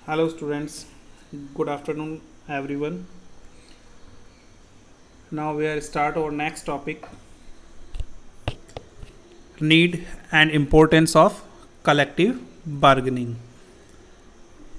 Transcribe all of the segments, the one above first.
Hello, students. Good afternoon, everyone. Now we are start our next topic: need and importance of collective bargaining.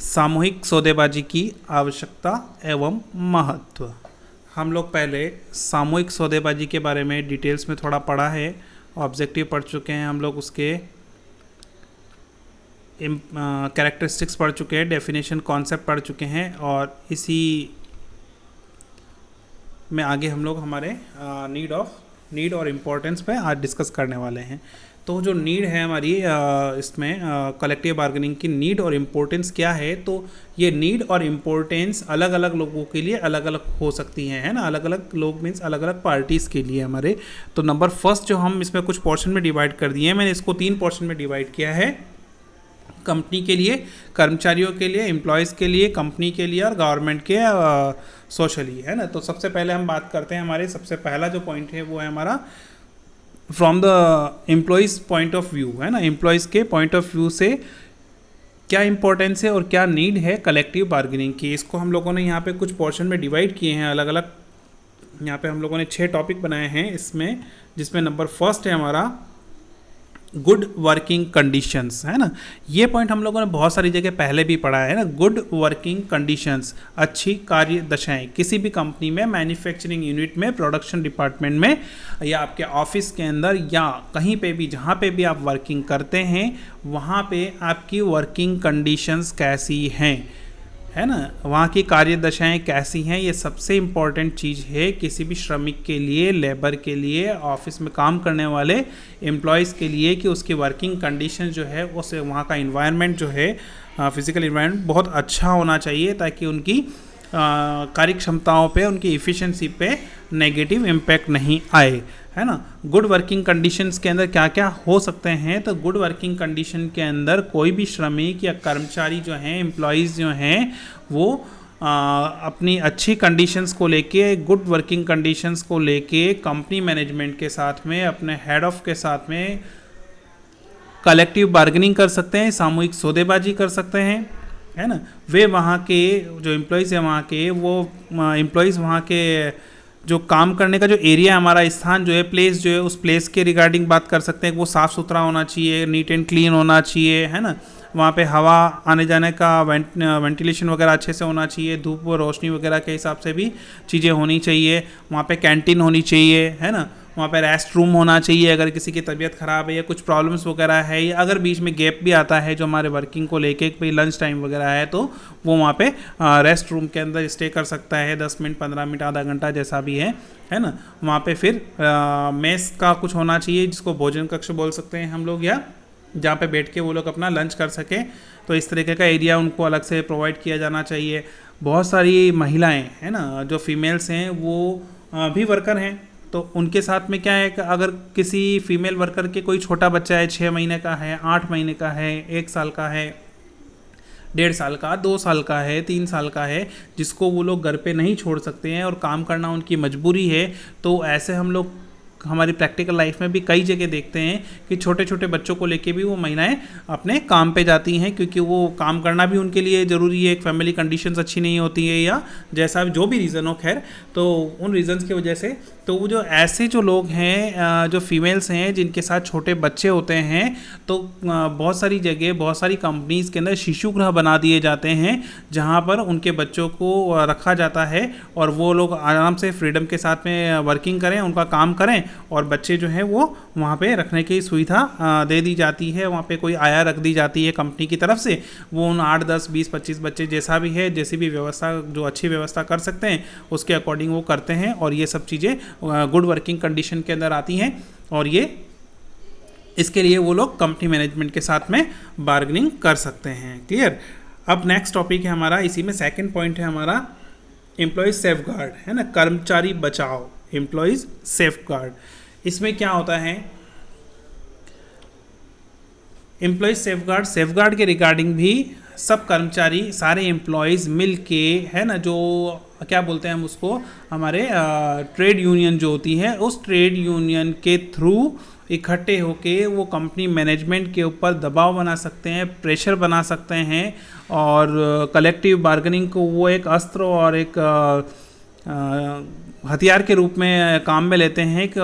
सामूहिक सौदेबाजी की आवश्यकता एवं महत्व। हम लोग पहले सामूहिक सौदेबाजी के बारे में डिटेल्स में थोड़ा पढ़ा है, ऑब्जेक्टिव पढ़ चुके हैं हम लोग, उसके कैरेक्टरिस्टिक्स पढ़ चुके हैं, डेफिनेशन कॉन्सेप्ट पढ़ चुके हैं, और इसी में आगे हम लोग हमारे नीड और इम्पोर्टेंस पे आज डिस्कस करने वाले हैं। तो जो नीड है हमारी इसमें कलेक्टिव बार्गेनिंग की नीड और इम्पोर्टेंस क्या है, तो ये नीड और इम्पोर्टेंस अलग अलग लोगों के लिए अलग अलग हो सकती हैं, है ना। अलग अलग लोग मीन्स अलग अलग पार्टीज़ के लिए हमारे। तो नंबर फर्स्ट जो हम इसमें कुछ पोर्शन में डिवाइड कर दिए हैं, मैंने इसको 3 पोर्शन में डिवाइड किया है। कंपनी के लिए, कर्मचारियों के लिए, एम्प्लॉयज़ के लिए, कंपनी के लिए, और गवर्नमेंट के सोशली, है ना। तो सबसे पहले हम बात करते हैं, हमारे सबसे पहला जो पॉइंट है वो है हमारा from the employees point of view, है ना। एम्प्लॉयज़ के पॉइंट ऑफ व्यू से क्या इंपॉर्टेंस है और क्या नीड है कलेक्टिव बार्गेनिंग की। इसको हम लोगों ने यहाँ पे कुछ पोर्शन में डिवाइड किए हैं अलग अलग। यहाँ पे हम लोगों ने 6 टॉपिक बनाए हैं इसमें, जिसमें नंबर फर्स्ट है हमारा गुड वर्किंग कंडीशंस, है ना। ये पॉइंट हम लोगों ने बहुत सारी जगह पहले भी पढ़ा है ना। गुड वर्किंग कंडीशंस, अच्छी कार्य दशाएं, किसी भी कंपनी में, मैन्युफैक्चरिंग यूनिट में, प्रोडक्शन डिपार्टमेंट में, या आपके ऑफिस के अंदर, या कहीं पे भी जहाँ पे भी आप वर्किंग करते हैं वहाँ पे आपकी वर्किंग कंडीशंस कैसी हैं, है ना। वहाँ की कार्य दशाएँ कैसी हैं, ये सबसे इम्पॉर्टेंट चीज़ है किसी भी श्रमिक के लिए, लेबर के लिए, ऑफिस में काम करने वाले एम्प्लॉयज़ के लिए, कि उसकी वर्किंग कंडीशन जो है उस वहाँ का इन्वायरमेंट जो है, फिज़िकल इन्वायरमेंट बहुत अच्छा होना चाहिए, ताकि उनकी कार्य क्षमताओं पे, उनकी इफ़िशेंसी पे नेगेटिव इम्पैक्ट नहीं आए, है ना। गुड वर्किंग कंडीशंस के अंदर क्या क्या हो सकते हैं, तो गुड वर्किंग कंडीशन के अंदर कोई भी श्रमिक या कर्मचारी जो हैं, एम्प्लॉयज़ जो हैं, वो अपनी अच्छी कंडीशंस को लेके, गुड वर्किंग कंडीशंस को लेके कंपनी मैनेजमेंट के साथ में, अपने हेड ऑफ के साथ में कलेक्टिव बार्गेनिंग कर सकते हैं, सामूहिक सौदेबाजी कर सकते हैं, है ना। वे वहाँ के जो एम्प्लॉयज़ हैं, वहाँ के वो एम्प्लॉयज़ वहाँ के जो काम करने का जो एरिया, हमारा स्थान जो है, प्लेस जो है, उस प्लेस के रिगार्डिंग बात कर सकते हैं कि वो साफ़ सुथरा होना चाहिए, नीट एंड क्लीन होना चाहिए, है ना। वहाँ पे हवा आने जाने का वेंटिलेशन वगैरह अच्छे से होना चाहिए, धूप व रोशनी वगैरह के हिसाब से भी चीज़ें होनी चाहिए। वहाँ पे कैंटीन होनी चाहिए, है ना। वहाँ पे रेस्ट रूम होना चाहिए, अगर किसी की तबीयत ख़राब है या कुछ प्रॉब्लम्स वगैरह है, या अगर बीच में गैप भी आता है जो हमारे वर्किंग को लेके, कोई लंच टाइम वगैरह है, तो वो वहाँ पे रेस्ट रूम के अंदर स्टे कर सकता है, 10 मिनट, 15 मिनट, आधा घंटा, जैसा भी है ना। वहाँ पे फिर मेस का कुछ होना चाहिए, जिसको भोजन कक्ष बोल सकते हैं हम लोग, या जहाँ पे बैठ के वो लोग अपना लंच कर सकें। तो इस तरीके का एरिया उनको अलग से प्रोवाइड किया जाना चाहिए। बहुत सारी महिलाएं, है ना, जो फीमेल्स हैं, वो भी वर्कर हैं, तो उनके साथ में क्या है कि अगर किसी फीमेल वर्कर के कोई छोटा बच्चा है, 6 महीने का है, 8 महीने का है, 1 साल का है, 1.5 साल का, 2 साल का है, 3 साल का है, जिसको वो लोग घर पे नहीं छोड़ सकते हैं और काम करना उनकी मजबूरी है, तो ऐसे हम लोग हमारी प्रैक्टिकल लाइफ में भी कई जगह देखते हैं कि छोटे छोटे बच्चों को लेके भी वो महिलाएं अपने काम पे जाती हैं, क्योंकि वो काम करना भी उनके लिए ज़रूरी है। एक फैमिली कंडीशंस अच्छी नहीं होती है, या जैसा जो भी रीज़न हो, खैर, तो उन रीज़न्स की वजह से, तो वो जो ऐसे जो लोग हैं, जो फीमेल्स हैं, जिनके साथ छोटे बच्चे होते हैं, तो बहुत सारी जगह, बहुत सारी कंपनीज़ के अंदर शिशु गृह बना दिए जाते हैं, जहाँ पर उनके बच्चों को रखा जाता है और वो लोग आराम से फ्रीडम के साथ में वर्किंग करें, उनका काम करें, और बच्चे जो हैं वो वहाँ पे रखने की सुविधा दे दी जाती है। वहाँ पे कोई आया रख दी जाती है कंपनी की तरफ से, वो उन 8, 10, 20, 25 बच्चे जैसा भी है, जैसी भी व्यवस्था, जो अच्छी व्यवस्था कर सकते हैं, उसके अकॉर्डिंग वो करते हैं, और ये सब चीज़ें गुड वर्किंग कंडीशन के अंदर आती हैं, और ये इसके लिए वो लोग कंपनी मैनेजमेंट के साथ में बार्गेनिंग कर सकते हैं। क्लियर। अब नेक्स्ट टॉपिक है हमारा, इसी में सेकंड पॉइंट है हमारा एम्प्लॉयज़ सेफ गार्ड, है ना, कर्मचारी बचाव, एम्प्लॉयज़ सेफ गार्ड। इसमें क्या होता है, एम्प्लॉयज़ सेफ गार्ड के रिगार्डिंग भी सब कर्मचारी, सारे एम्प्लॉयज़ मिल के, है ना, जो क्या बोलते हैं हम उसको, हमारे ट्रेड यूनियन जो होती है, उस ट्रेड यूनियन के थ्रू इकट्ठे होके वो कंपनी मैनेजमेंट के ऊपर दबाव बना सकते हैं, प्रेशर बना सकते हैं, और कलेक्टिव बार्गेनिंग को वो एक अस्त्र और एक हथियार के रूप में काम में लेते हैं कि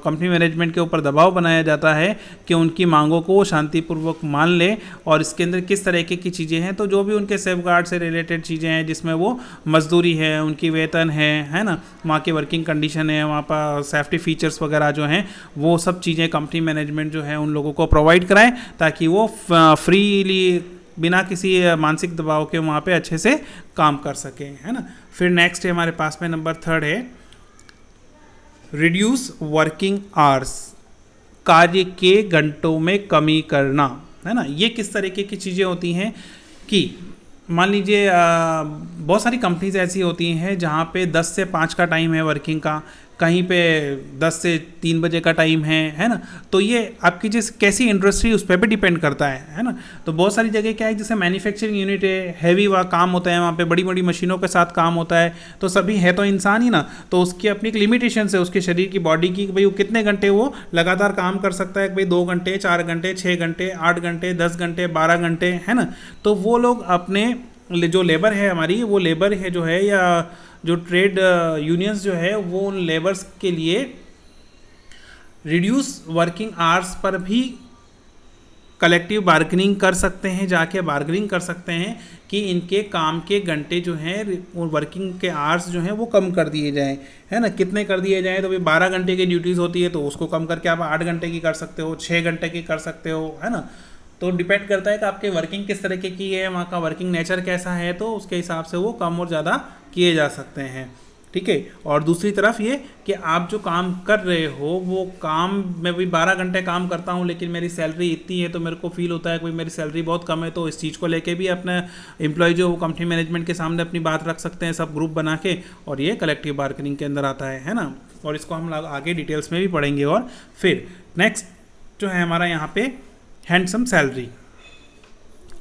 कंपनी मैनेजमेंट के ऊपर दबाव बनाया जाता है कि उनकी मांगों को वो शांतिपूर्वक मान ले, और इसके अंदर किस तरीके की चीज़ें हैं, तो जो भी उनके सेफगार्ड से रिलेटेड चीज़ें हैं जिसमें वो मजदूरी है, उनकी वेतन है ना, वहाँ की वर्किंग कंडीशन है, वहाँ पर सेफ्टी फीचर्स वगैरह जो हैं, वो सब चीज़ें कंपनी मैनेजमेंट जो है उन लोगों को प्रोवाइड कराएं ताकि वो फ्रीली बिना किसी मानसिक दबाव के वहाँ पे अच्छे से काम कर सकें, है ना। फिर नेक्स्ट है हमारे पास में नंबर 3 है रिड्यूस वर्किंग आवर्स, कार्य के घंटों में कमी करना, है ना। ये किस तरीके की चीज़ें होती हैं कि मान लीजिए बहुत सारी कंपनीज ऐसी होती हैं जहाँ पे 10 से 5 का टाइम है वर्किंग का, कहीं पे 10 से 3 बजे का टाइम है ना। तो ये आपकी जिस कैसी इंडस्ट्री उस पर भी डिपेंड करता है ना। तो बहुत सारी जगह क्या है, जैसे मैन्युफैक्चरिंग यूनिट है, हैवी वहाँ काम होता है, वहाँ पे बड़ी बड़ी मशीनों के साथ काम होता है, तो सभी है तो इंसान ही ना, तो उसकी अपनी एक लिमिटेशन है उसके शरीर की, बॉडी की, भाई वो कितने घंटे वो लगातार काम कर सकता है, भाई 2 घंटे, 4 घंटे, 6 घंटे, 8 घंटे, 10 घंटे, 12 घंटे, है ना। तो वो लोग अपने जो लेबर है हमारी, वो लेबर है जो है, या जो ट्रेड यूनियंस जो है, वो उन लेबर्स के लिए रिड्यूस वर्किंग आवर्स पर भी कलेक्टिव बार्गेनिंग कर सकते हैं, जाके बार्गेनिंग कर सकते हैं कि इनके काम के घंटे जो हैं, वर्किंग के आवर्स जो हैं वो कम कर दिए जाएं, है ना। कितने कर दिए जाएं, तो भाई 12 घंटे की ड्यूटीज़ होती है तो उसको कम करके आप 8 घंटे की कर सकते हो, 6 घंटे की कर सकते हो, है ना। तो डिपेंड करता है कि आपके वर्किंग किस तरीके की है, वहाँ का वर्किंग नेचर कैसा है, तो उसके हिसाब से वो कम और ज़्यादा किए जा सकते हैं, ठीक है। और दूसरी तरफ ये कि आप जो काम कर रहे हो वो काम, मैं भी 12 घंटे काम करता हूँ लेकिन मेरी सैलरी इतनी है, तो मेरे को फील होता है कि मेरी सैलरी बहुत कम है, तो इस चीज़ को लेके भी अपने एम्प्लॉय जो कंपनी मैनेजमेंट के सामने अपनी बात रख सकते हैं, सब ग्रुप बना के, और ये कलेक्टिव बार्गेनिंग के अंदर आता है ना। और इसको हम आगे डिटेल्स में भी पढ़ेंगे। और फिर नेक्स्ट जो है हमारा यहाँ पे हैंडसम सैलरी,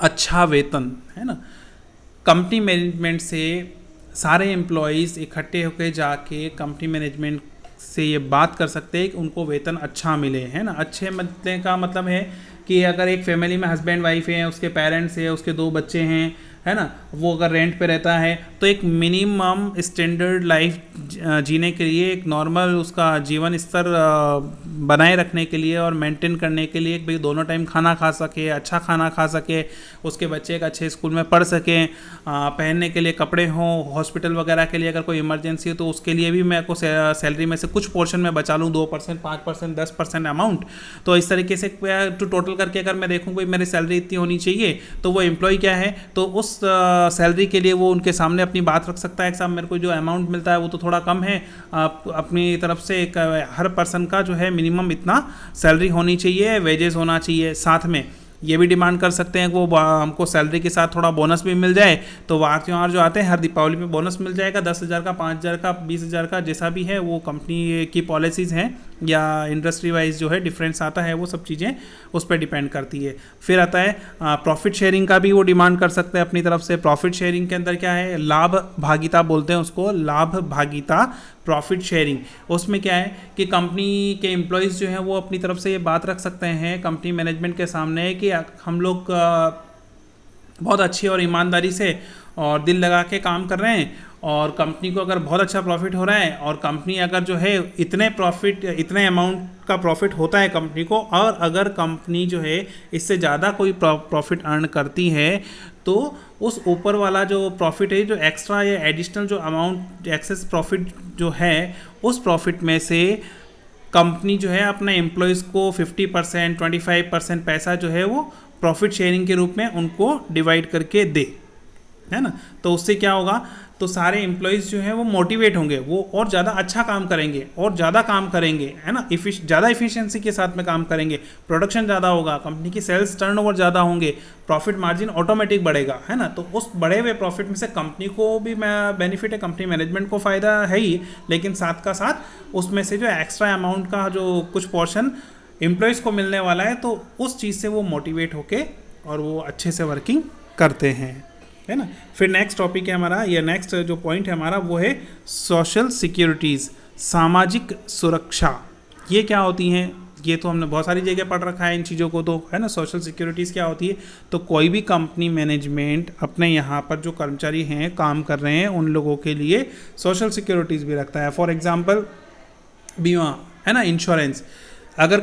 अच्छा वेतन, है ना। कंपनी मैनेजमेंट से सारे एम्प्लॉयज़ इकट्ठे होकर जाके कंपनी मैनेजमेंट से ये बात कर सकते हैं कि उनको वेतन अच्छा मिले, है ना। अच्छे मिलने का मतलब है कि अगर एक फैमिली में हस्बैंड वाइफ है, उसके पेरेंट्स है, उसके 2 बच्चे हैं, है ना, वो अगर रेंट पे रहता है तो एक मिनिमम स्टैंडर्ड लाइफ जीने के लिए, एक नॉर्मल उसका जीवन स्तर बनाए रखने के लिए और मेंटेन करने के लिए, भाई दोनों टाइम खाना खा सके, अच्छा खाना खा सके, उसके बच्चे एक अच्छे स्कूल में पढ़ सकें, पहनने के लिए कपड़े हों, हॉस्पिटल वगैरह के लिए अगर कोई इमरजेंसी हो तो उसके लिए भी मैं को सैलरी में से कुछ पोर्शन में बचा लूँ, 2%, 5%, 10% अमाउंट। तो इस तरीके से टू टोटल करके अगर मैं देखूँ भाई मेरी सैलरी इतनी होनी चाहिए, तो वो एम्प्लॉय क्या है, तो उस सैलरी के लिए वो उनके सामने अपनी बात रख सकता है कि साहब मेरे को जो अमाउंट मिलता है वो तो थोड़ा कम है, आप अपनी तरफ से एक हर पर्सन का जो है मिनिमम इतना सैलरी होनी चाहिए, वेजेस होना चाहिए। साथ में ये भी डिमांड कर सकते हैं कि वो हमको सैलरी के साथ थोड़ा बोनस भी मिल जाए, तो वार त्योहार जो आते हैं हर दीपावली में बोनस मिल जाएगा, 10,000 का, 5,000 का, 20,000 का, जैसा भी है वो कंपनी की पॉलिसीज़ हैं या इंडस्ट्री वाइज जो है डिफरेंस आता है, वो सब चीज़ें उस पर डिपेंड करती है। फिर आता है प्रॉफिट शेयरिंग का भी वो डिमांड कर सकते हैं अपनी तरफ से। प्रॉफिट शेयरिंग के अंदर क्या है, लाभ भागीता बोलते हैं उसको, लाभ भागीता प्रॉफिट शेयरिंग। उसमें क्या है कि कंपनी के एम्प्लॉयज़ जो हैं वो अपनी तरफ से ये बात रख सकते हैं कंपनी मैनेजमेंट के सामने कि हम लोग बहुत अच्छी और ईमानदारी से और दिल लगा के काम कर रहे हैं, और कंपनी को अगर बहुत अच्छा प्रॉफिट हो रहा है, और कंपनी अगर जो है इतने अमाउंट का प्रॉफिट होता है कंपनी को, और अगर कंपनी जो है इससे ज़्यादा कोई प्रॉफिट अर्न करती है, तो उस ऊपर वाला जो प्रॉफिट है, जो एक्स्ट्रा या एडिशनल जो अमाउंट एक्सेस प्रॉफिट जो है, उस प्रॉफिट में से कंपनी जो है अपने एम्प्लॉयज़ को 50%, 25% पैसा जो है वो प्रॉफिट शेयरिंग के रूप में उनको डिवाइड करके दे, है ना। तो उससे क्या होगा, तो सारे एम्प्लॉयज़ जो हैं वो मोटिवेट होंगे, वो और ज़्यादा अच्छा काम करेंगे और ज़्यादा काम करेंगे, है ना, ज़्यादा इफ़िशियंसी के साथ में काम करेंगे, प्रोडक्शन ज़्यादा होगा, कंपनी की सेल्स टर्नओवर ज़्यादा होंगे, प्रॉफिट मार्जिन ऑटोमेटिक बढ़ेगा, है ना। तो उस बढ़े हुए प्रॉफिट में से कंपनी को भी बेनिफिट है, कंपनी मैनेजमेंट को फ़ायदा है ही, लेकिन साथ का साथ उसमें से जो एक्स्ट्रा अमाउंट का जो कुछ पोर्शन एम्प्लॉयज़ को मिलने वाला है, तो उस चीज़ से वो मोटिवेट होके और वो अच्छे से वर्किंग करते हैं, है ना। फिर नेक्स्ट टॉपिक है हमारा, या नेक्स्ट जो पॉइंट है हमारा वो है सोशल सिक्योरिटीज़, सामाजिक सुरक्षा। ये क्या होती हैं ये तो हमने बहुत सारी जगह पढ़ रखा है इन चीज़ों को, तो है ना। सोशल सिक्योरिटीज़ क्या होती है, तो कोई भी कंपनी मैनेजमेंट अपने यहाँ पर जो कर्मचारी हैं काम कर रहे हैं उन लोगों के लिए सोशल सिक्योरिटीज़ भी रखता है। फॉर एग्जांपल बीमा, है ना, इंश्योरेंस। अगर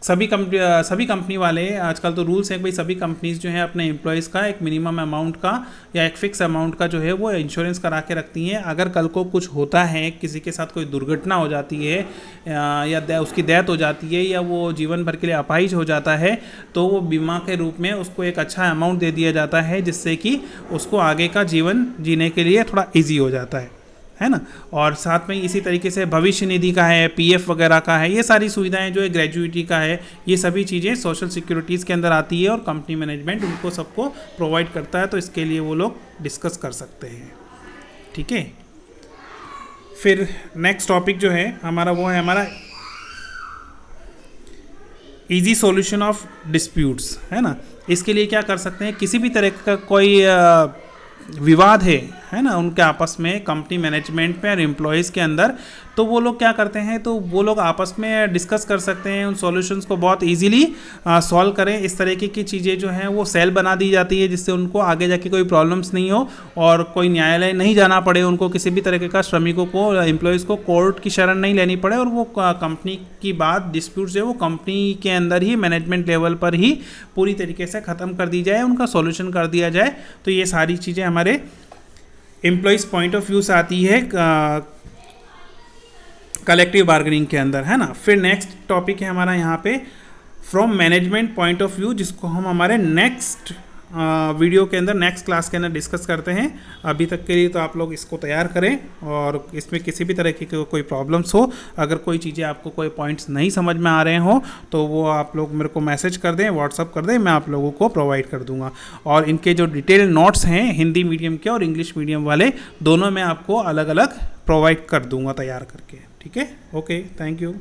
सभी कंपनी वाले आजकल तो रूल्स हैं कि भाई सभी कंपनीज जो हैं अपने एम्प्लॉयज़ का एक मिनिमम अमाउंट का या एक फिक्स अमाउंट का जो है वो इंश्योरेंस करा के रखती हैं। अगर कल को कुछ होता है, किसी के साथ कोई दुर्घटना हो जाती है या उसकी डेथ हो जाती है या वो जीवन भर के लिए अपाहिज हो जाता है, तो वो बीमा के रूप में उसको एक अच्छा अमाउंट दे दिया जाता है, जिससे कि उसको आगे का जीवन जीने के लिए थोड़ा ईजी हो जाता है ना। और साथ में इसी तरीके से भविष्य निधि का है, पीएफ वगैरह का है, ये सारी सुविधाएं जो है, ग्रेजुइटी का है, ये सभी चीज़ें सोशल सिक्योरिटीज़ के अंदर आती है और कंपनी मैनेजमेंट उनको सबको प्रोवाइड करता है। तो इसके लिए वो लोग डिस्कस कर सकते हैं, ठीक है। फिर नेक्स्ट टॉपिक जो है हमारा वो है हमारा ईजी सॉल्यूशन ऑफ डिस्प्यूट्स, है ना। इसके लिए क्या कर सकते हैं, किसी भी तरह का कोई विवाद है ना उनके आपस में कंपनी मैनेजमेंट में और एम्प्लॉयज़ के अंदर, तो वो लोग क्या करते हैं, तो वो लोग आपस में डिस्कस कर सकते हैं, उन सॉल्यूशंस को बहुत इजीली सॉल्व करें। इस तरीके की चीज़ें जो हैं वो सेल बना दी जाती है, जिससे उनको आगे जाके कोई प्रॉब्लम्स नहीं हो और कोई न्यायालय नहीं जाना पड़े, उनको किसी भी तरीके का श्रमिकों को, एम्प्लॉयज़ को कोर्ट की शरण नहीं लेनी पड़े, और वो कंपनी की बात डिस्प्यूट जो है वो कंपनी के अंदर ही मैनेजमेंट लेवल पर ही पूरी तरीके से ख़त्म कर दी जाए, उनका सॉल्यूशन कर दिया जाए। तो ये सारी चीज़ें हमारे एम्प्लॉयज़ पॉइंट ऑफ व्यू से आती है कलेक्टिव बार्गेनिंग के अंदर, है ना। फिर नेक्स्ट टॉपिक है हमारा यहाँ पे from management point of view, जिसको हम हमारे नेक्स्ट वीडियो के अंदर, नेक्स्ट क्लास के अंदर डिस्कस करते हैं। अभी तक के लिए तो आप लोग इसको तैयार करें, और इसमें किसी भी तरह की कोई प्रॉब्लम्स हो, अगर कोई चीज़ें आपको कोई पॉइंट्स नहीं समझ में आ रहे हो, तो वो आप लोग मेरे को मैसेज कर दें, व्हाट्सअप कर दें, मैं आप लोगों को प्रोवाइड कर दूंगा। और इनके जो डिटेल नोट्स हैं हिंदी मीडियम के और इंग्लिश मीडियम वाले दोनों, मैं आपको अलग अलग प्रोवाइड कर दूँगा तैयार करके, ठीक है। Okay, thank you.